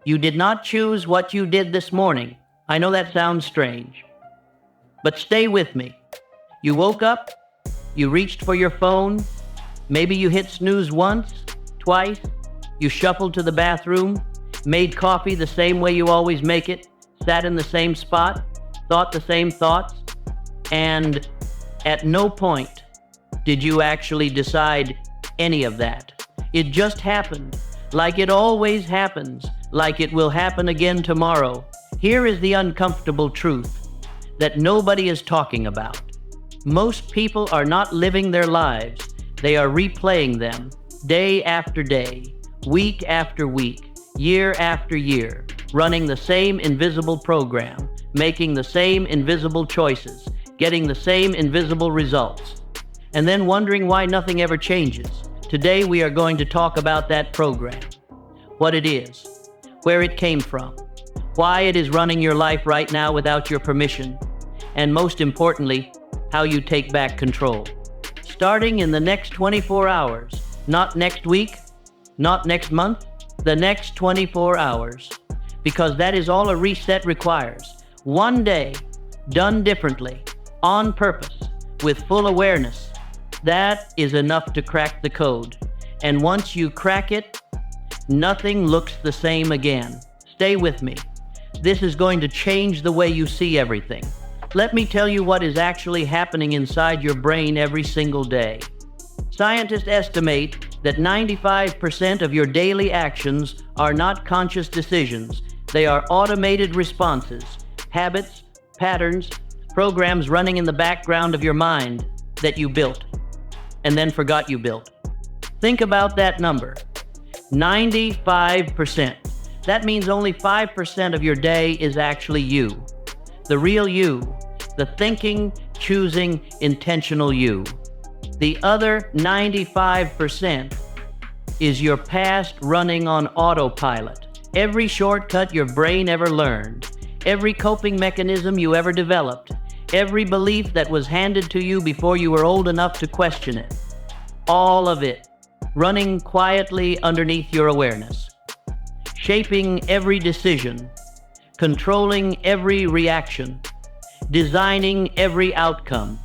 You did not choose what you did this morning. I know that sounds strange, but stay with me. You woke up, you reached for your phone, maybe you hit snooze once, twice, you shuffled to the bathroom, made coffee the same way you always make it, sat in the same spot, thought the same thoughts, and at no point did you actually decide any of that. It just happened, like it always happens, like it will happen again tomorrow. Here is the uncomfortable truth that nobody is talking about. Most people are not living their lives. They are replaying them day after day, week after week, year after year, running the same invisible program, making the same invisible choices, getting the same invisible results, and then wondering why nothing ever changes. Today we are going to talk about that program, what it is, where it came from, why it is running your life right now without your permission, and most importantly, how you take back control. Starting in the next 24 hours, not next week, not next month, the next 24 hours, because that is all a reset requires. One day, done differently, on purpose, with full awareness. That is enough to crack the code. And once you crack it, nothing looks the same again. Stay with me. This is going to change the way you see everything. Let me tell you what is actually happening inside your brain every single day. Scientists estimate that 95% of your daily actions are not conscious decisions. They are automated responses, habits, patterns, programs running in the background of your mind that you built and then forgot you built. Think about that number, 95%. That means only 5% of your day is actually you, the real you, the thinking, choosing, intentional you. The other 95% is your past running on autopilot. Every shortcut your brain ever learned, every coping mechanism you ever developed, every belief that was handed to you before you were old enough to question it. All of it running quietly underneath your awareness, shaping every decision, controlling every reaction, designing every outcome.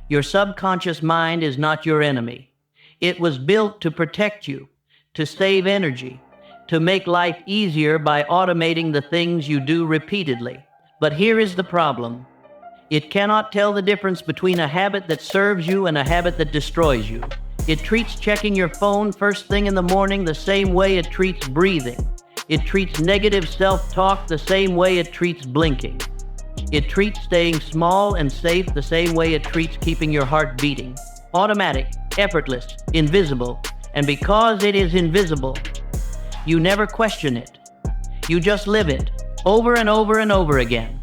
Your subconscious mind is not your enemy. It was built to protect you, to save energy, to make life easier by automating the things you do repeatedly. But here is the problem. It cannot tell the difference between a habit that serves you and a habit that destroys you. It treats checking your phone first thing in the morning the same way it treats breathing. It treats negative self-talk the same way it treats blinking. It treats staying small and safe the same way it treats keeping your heart beating. Automatic, effortless, invisible. And because it is invisible, you never question it. You just live it, over and over and over again.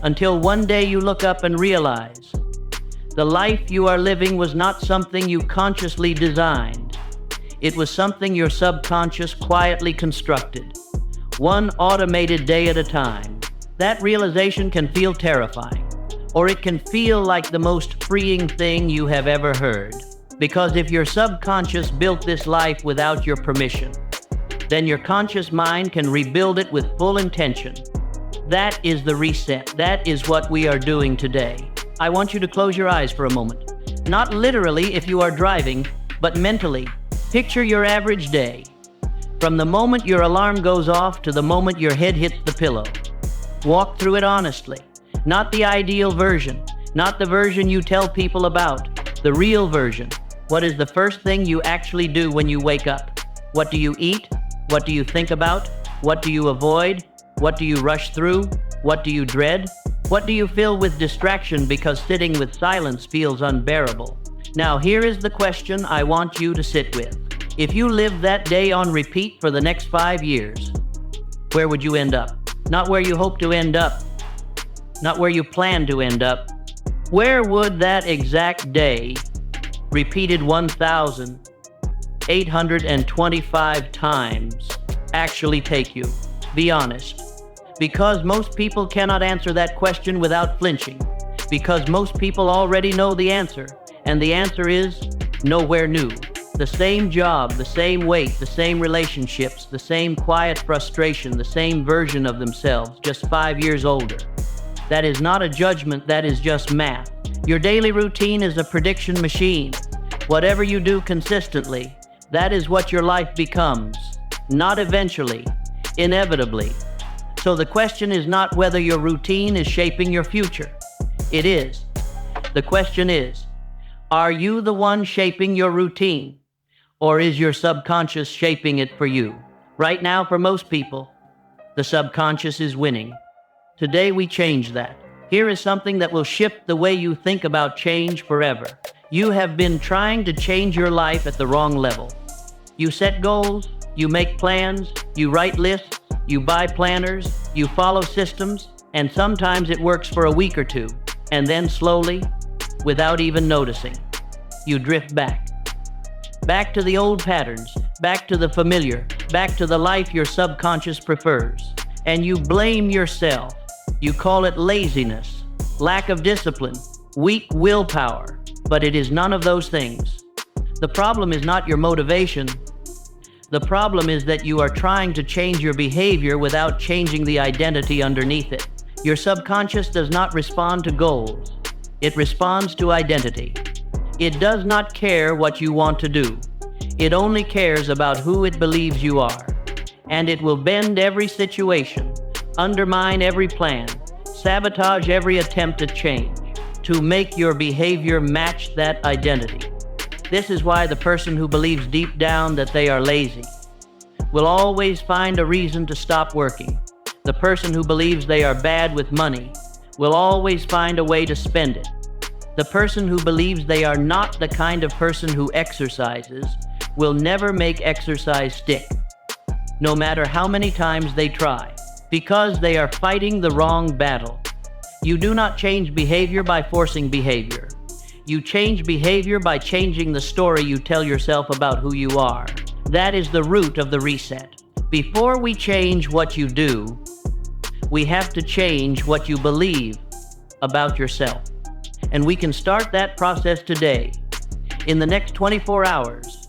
Until one day you look up and realize the life you are living was not something you consciously designed. It was something your subconscious quietly constructed, one automated day at a time. That realization can feel terrifying, or it can feel like the most freeing thing you have ever heard. Because if your subconscious built this life without your permission, then your conscious mind can rebuild it with full intention. That is the reset. That is what we are doing today. I want you to close your eyes for a moment. Not literally if you are driving, but mentally. Picture your average day. From the moment your alarm goes off to the moment your head hits the pillow. Walk through it honestly. Not the ideal version. Not the version you tell people about. The real version. What is the first thing you actually do when you wake up? What do you eat? What do you think about? What do you avoid? What do you rush through? What do you dread? What do you fill with distraction because sitting with silence feels unbearable? Now here is the question I want you to sit with. If you lived that day on repeat for the next 5 years, where would you end up? Not where you hope to end up. Not where you plan to end up. Where would that exact day, repeated 1,825 times, actually take you? Be honest. Because most people cannot answer that question without flinching. Because most people already know the answer. And the answer is nowhere new. The same job, the same weight, the same relationships, the same quiet frustration, the same version of themselves, just 5 years older. That is not a judgment, that is just math. Your daily routine is a prediction machine. Whatever you do consistently, that is what your life becomes. Not eventually, inevitably. So the question is not whether your routine is shaping your future. It is. The question is, are you the one shaping your routine? Or is your subconscious shaping it for you? Right now, for most people, the subconscious is winning. Today, we change that. Here is something that will shift the way you think about change forever. You have been trying to change your life at the wrong level. You set goals, you make plans, you write lists, you buy planners, you follow systems, and sometimes it works for a week or two, and then slowly, without even noticing, you drift back. Back to the old patterns, back to the familiar, back to the life your subconscious prefers. And you blame yourself. You call it laziness, lack of discipline, weak willpower, but it is none of those things. The problem is not your motivation. The problem is that you are trying to change your behavior without changing the identity underneath it. Your subconscious does not respond to goals. It responds to identity. It does not care what you want to do. It only cares about who it believes you are. And it will bend every situation, undermine every plan, sabotage every attempt at change, to make your behavior match that identity. This is why the person who believes deep down that they are lazy will always find a reason to stop working. The person who believes they are bad with money will always find a way to spend it. The person who believes they are not the kind of person who exercises will never make exercise stick, no matter how many times they try, because they are fighting the wrong battle. You do not change behavior by forcing behavior. You change behavior by changing the story you tell yourself about who you are. That is the root of the reset. Before we change what you do, we have to change what you believe about yourself. And we can start that process today, in the next 24 hours,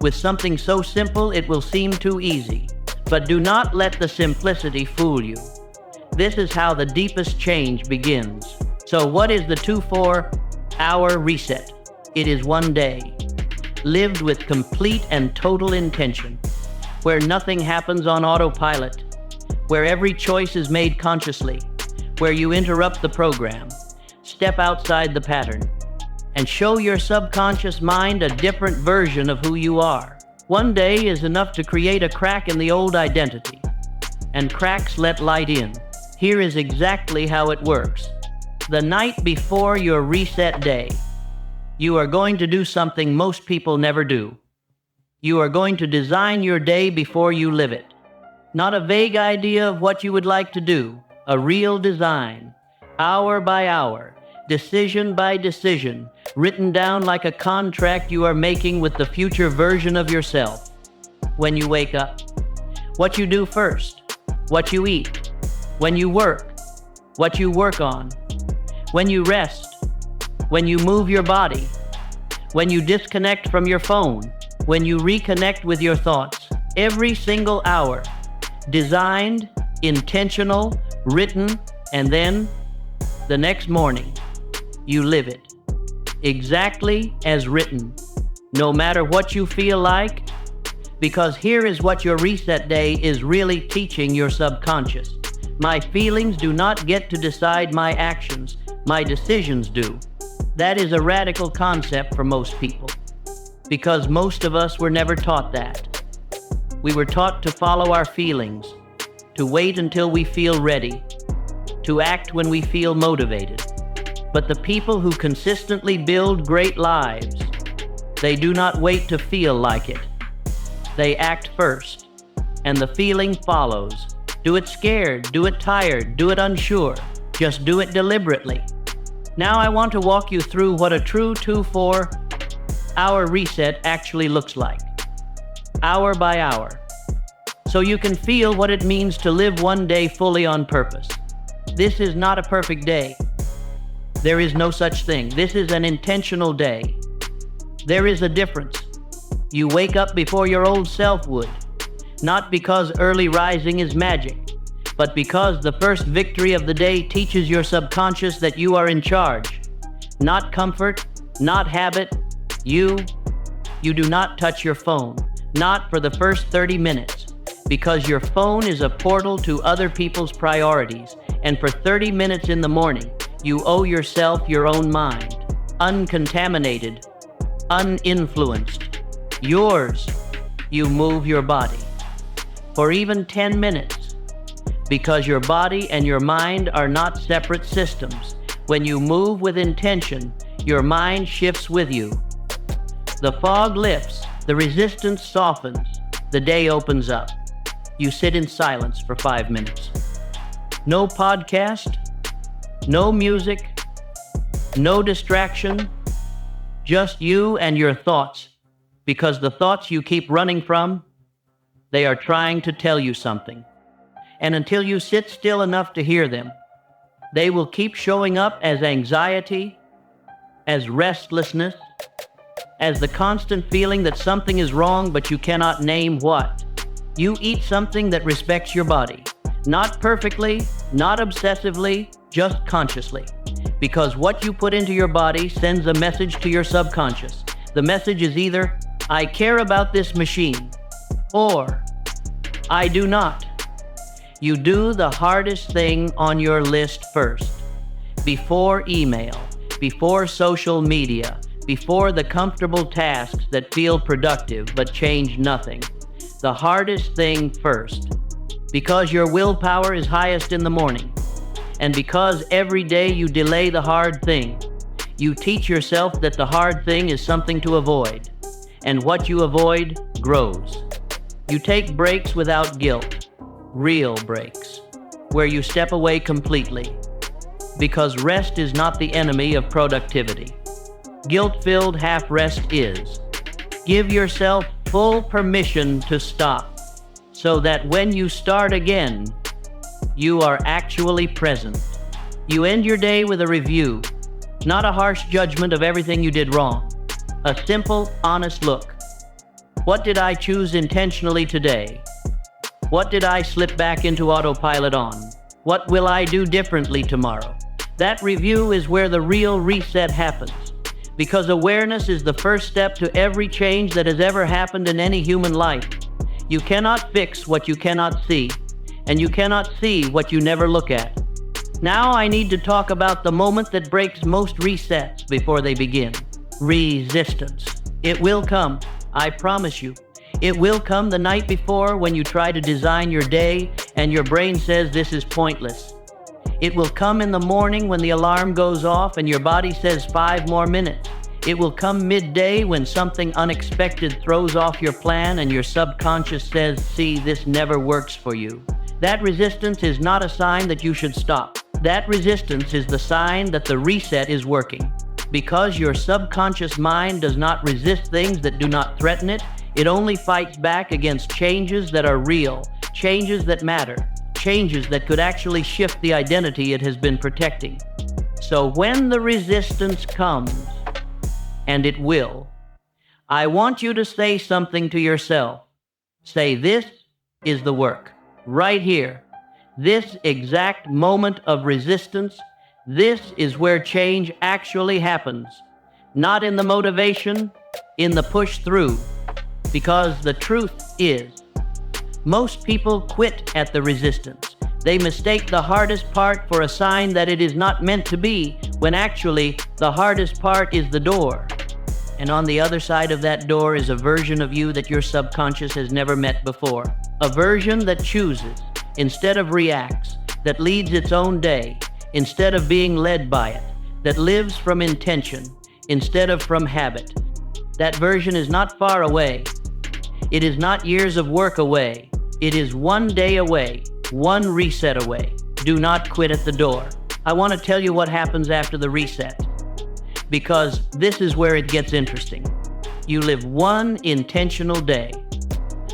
with something so simple it will seem too easy. But do not let the simplicity fool you. This is how the deepest change begins. So what is the 24-hour reset? It is one day, lived with complete and total intention, where nothing happens on autopilot, where every choice is made consciously, where you interrupt the program, step outside the pattern, and show your subconscious mind a different version of who you are. One day is enough to create a crack in the old identity, and cracks let light in. Here is exactly how it works. The night before your reset day, you are going to do something most people never do. You are going to design your day before you live it. Not a vague idea of what you would like to do, a real design, hour by hour, decision by decision, written down like a contract you are making with the future version of yourself. When you wake up, what you do first, what you eat, when you work, what you work on, when you rest, when you move your body, when you disconnect from your phone, when you reconnect with your thoughts. Every single hour, designed, intentional, written, and then the next morning, you live it, exactly as written, no matter what you feel like, because here is what your reset day is really teaching your subconscious. My feelings do not get to decide my actions, my decisions do. That is a radical concept for most people, because most of us were never taught that. We were taught to follow our feelings, to wait until we feel ready, to act when we feel motivated. But the people who consistently build great lives, they do not wait to feel like it. They act first, and the feeling follows. Do it scared, do it tired, do it unsure. Just do it deliberately. Now I want to walk you through what a true 24-hour reset actually looks like, hour by hour, so you can feel what it means to live one day fully on purpose. This is not a perfect day. There is no such thing. This is an intentional day. There is a difference. You wake up before your old self would. Not because early rising is magic, but because the first victory of the day teaches your subconscious that you are in charge. Not comfort, not habit. You do not touch your phone, not for the first 30 minutes, because your phone is a portal to other people's priorities, and for 30 minutes in the morning, you owe yourself your own mind, uncontaminated, uninfluenced, yours. You move your body for even 10 minutes, because your body and your mind are not separate systems. When you move with intention, your mind shifts with you. The fog lifts, the resistance softens, the day opens up. You sit in silence for 5 minutes. No podcast, no music, no distraction, just you and your thoughts, because the thoughts you keep running from, they are trying to tell you something. And until you sit still enough to hear them, they will keep showing up as anxiety, as restlessness, as the constant feeling that something is wrong but you cannot name what. You eat something that respects your body, not perfectly, not obsessively, just consciously. Because what you put into your body sends a message to your subconscious. The message is either, I care about this machine, or I do not. You do the hardest thing on your list first. Before email, before social media, before the comfortable tasks that feel productive but change nothing. The hardest thing first. Because your willpower is highest in the morning. And because every day you delay the hard thing, you teach yourself that the hard thing is something to avoid. And what you avoid grows. You take breaks without guilt. Real breaks, where you step away completely, because rest is not the enemy of productivity. Guilt-filled half-rest is. Give yourself full permission to stop, so that when you start again, you are actually present. You end your day with a review, not a harsh judgment of everything you did wrong. A simple, honest look. What did I choose intentionally today? What did I slip back into autopilot on? What will I do differently tomorrow? That review is where the real reset happens, because awareness is the first step to every change that has ever happened in any human life. You cannot fix what you cannot see, and you cannot see what you never look at. Now I need to talk about the moment that breaks most resets before they begin. Resistance. It will come, I promise you. It will come the night before when you try to design your day and your brain says this is pointless. It will come in the morning when the alarm goes off and your body says 5 more minutes. It will come midday when something unexpected throws off your plan and your subconscious says, see, this never works for you. That resistance is not a sign that you should stop. That resistance is the sign that the reset is working. Because your subconscious mind does not resist things that do not threaten it, it only fights back against changes that are real, changes that matter, changes that could actually shift the identity it has been protecting. So when the resistance comes, and it will, I want you to say something to yourself. Say, this is the work, right here. This exact moment of resistance, this is where change actually happens. Not in the motivation, in the push through. Because the truth is, most people quit at the resistance. They mistake the hardest part for a sign that it is not meant to be, when actually the hardest part is the door. And on the other side of that door is a version of you that your subconscious has never met before. A version that chooses, instead of reacts, that leads its own day, instead of being led by it, that lives from intention, instead of from habit. That version is not far away. It is not years of work away. It is one day away, one reset away. Do not quit at the door. I want to tell you what happens after the reset, because this is where it gets interesting. You live one intentional day.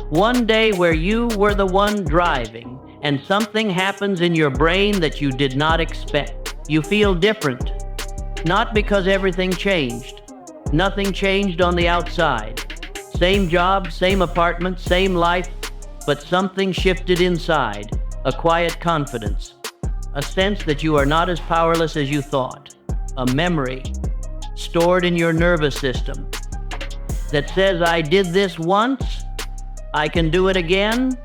One day where you were the one driving, and something happens in your brain that you did not expect. You feel different, not because everything changed. Nothing changed on the outside. Same job, same apartment, same life, but something shifted inside, a quiet confidence, a sense that you are not as powerless as you thought, a memory stored in your nervous system that says, I did this once, I can do it again.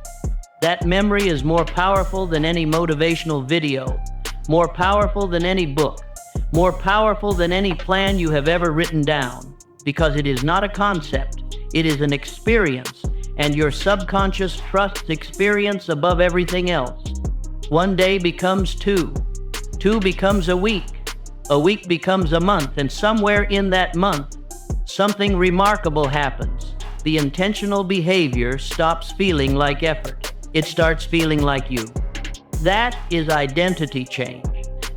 That memory is more powerful than any motivational video, more powerful than any book, more powerful than any plan you have ever written down, because it is not a concept, it is an experience, and your subconscious trusts experience above everything else. One day becomes two becomes a week becomes a month, and somewhere in that month, something remarkable happens. The intentional behavior stops feeling like effort. It starts feeling like you. That is identity change.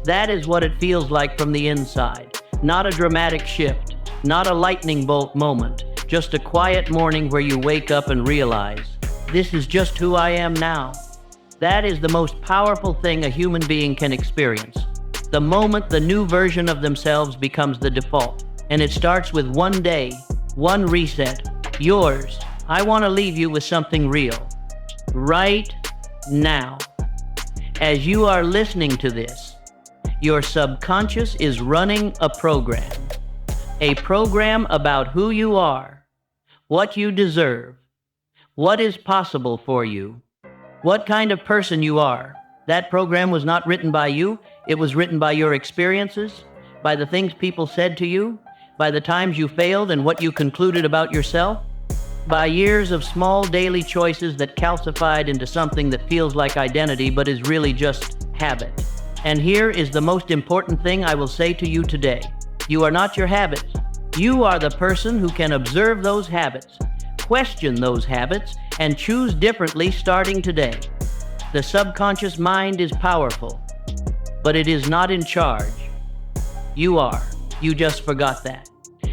That is what it feels like from the inside. Not a dramatic shift, not a lightning bolt moment, just a quiet morning where you wake up and realize, this is just who I am now. That is the most powerful thing a human being can experience. The moment the new version of themselves becomes the default. And it starts with one day, one reset, yours. I want to leave you with something real. Right now. As you are listening to this, your subconscious is running a program about who you are, what you deserve, what is possible for you, what kind of person you are. That program was not written by you. It was written by your experiences, by the things people said to you, by the times you failed and what you concluded about yourself, by years of small daily choices that calcified into something that feels like identity but is really just habit. And here is the most important thing I will say to you today. You are not your habits. You are the person who can observe those habits, question those habits, and choose differently starting today. The subconscious mind is powerful, but it is not in charge. You are. You just forgot that.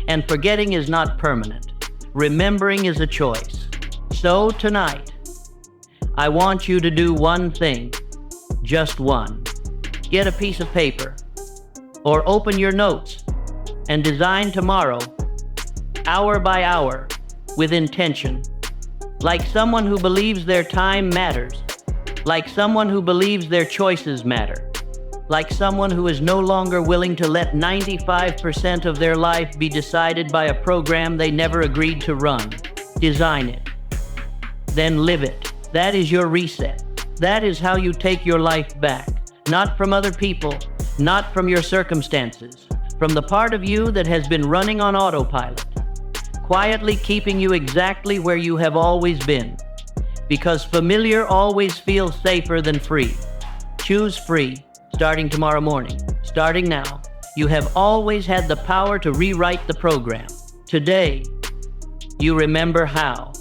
And forgetting is not permanent. Remembering is a choice. So tonight, I want you to do one thing, just one. Get a piece of paper, or open your notes, and design tomorrow, hour by hour, with intention. Like someone who believes their time matters. Like someone who believes their choices matter. Like someone who is no longer willing to let 95% of their life be decided by a program they never agreed to run. Design it. Then live it. That is your reset. That is how you take your life back. Not from other people, not from your circumstances, from the part of you that has been running on autopilot, quietly keeping you exactly where you have always been. Because familiar always feels safer than free. Choose free. Starting tomorrow morning, starting now, you have always had the power to rewrite the program. Today, you remember how.